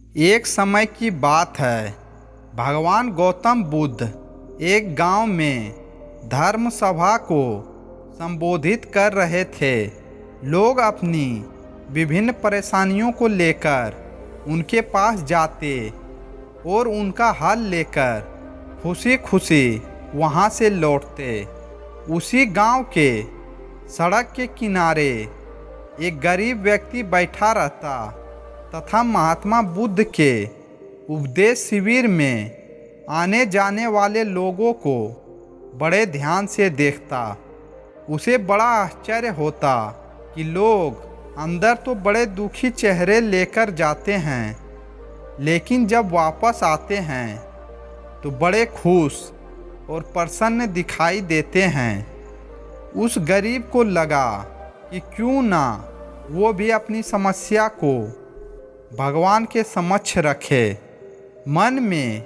एक समय की बात है। भगवान गौतम बुद्ध एक गांव में धर्म सभा को संबोधित कर रहे थे। लोग अपनी विभिन्न परेशानियों को लेकर उनके पास जाते और उनका हल लेकर खुशी खुशी वहां से लौटते। उसी गांव के सड़क के किनारे एक गरीब व्यक्ति बैठा रहता तथा महात्मा बुद्ध के उपदेश शिविर में आने जाने वाले लोगों को बड़े ध्यान से देखता। उसे बड़ा आश्चर्य होता कि लोग अंदर तो बड़े दुखी चेहरे लेकर जाते हैं, लेकिन जब वापस आते हैं तो बड़े खुश और प्रसन्न दिखाई देते हैं। उस गरीब को लगा कि क्यों ना वो भी अपनी समस्या को भगवान के समक्ष रखे। मन में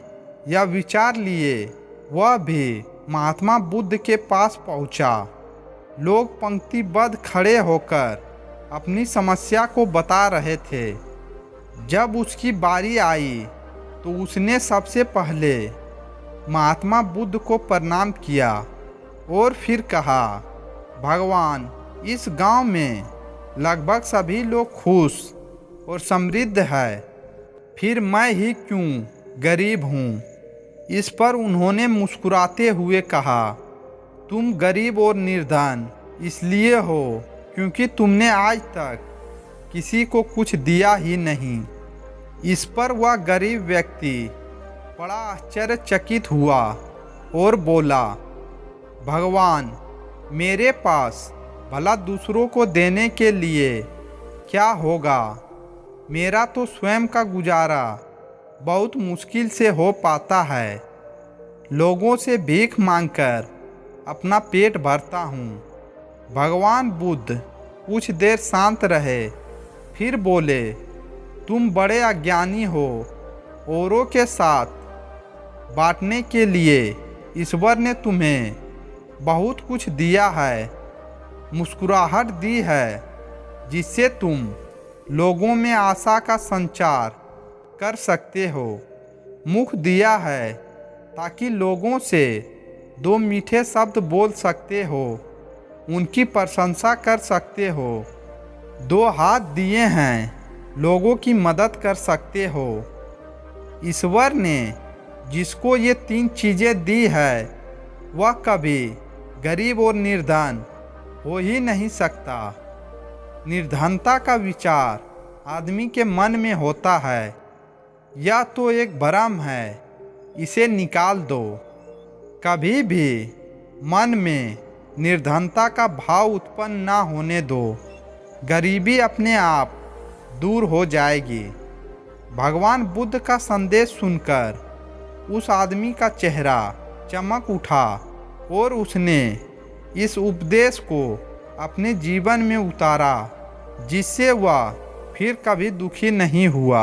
यह विचार लिए वह भी महात्मा बुद्ध के पास पहुंचा। लोग पंक्तिबद्ध खड़े होकर अपनी समस्या को बता रहे थे। जब उसकी बारी आई तो उसने सबसे पहले महात्मा बुद्ध को प्रणाम किया और फिर कहा, भगवान, इस गांव में लगभग सभी लोग खुश और समृद्ध है, फिर मैं ही क्यों गरीब हूँ। इस पर उन्होंने मुस्कुराते हुए कहा, तुम गरीब और निर्धन इसलिए हो क्योंकि तुमने आज तक किसी को कुछ दिया ही नहीं। इस पर वह गरीब व्यक्ति बड़ा आश्चर्यचकित हुआ और बोला, भगवान, मेरे पास भला दूसरों को देने के लिए क्या होगा। मेरा तो स्वयं का गुजारा बहुत मुश्किल से हो पाता है। लोगों से भीख मांगकर अपना पेट भरता हूँ। भगवान बुद्ध कुछ देर शांत रहे, फिर बोले, तुम बड़े अज्ञानी हो। औरों के साथ बांटने के लिए ईश्वर ने तुम्हें बहुत कुछ दिया है, मुस्कुराहट दी है जिससे तुम लोगों में आशा का संचार कर सकते हो, मुख दिया है ताकि लोगों से दो मीठे शब्द बोल सकते हो, उनकी प्रशंसा कर सकते हो, दो हाथ दिए हैं लोगों की मदद कर सकते हो। ईश्वर ने जिसको ये तीन चीज़ें दी है वह कभी गरीब और निर्धन हो ही नहीं सकता। निर्धनता का विचार आदमी के मन में होता है, यह तो एक भ्रम है, इसे निकाल दो। कभी भी मन में निर्धनता का भाव उत्पन्न ना होने दो, गरीबी अपने आप दूर हो जाएगी। भगवान बुद्ध का संदेश सुनकर उस आदमी का चेहरा चमक उठा और उसने इस उपदेश को अपने जीवन में उतारा, जिससे वह फिर कभी दुखी नहीं हुआ।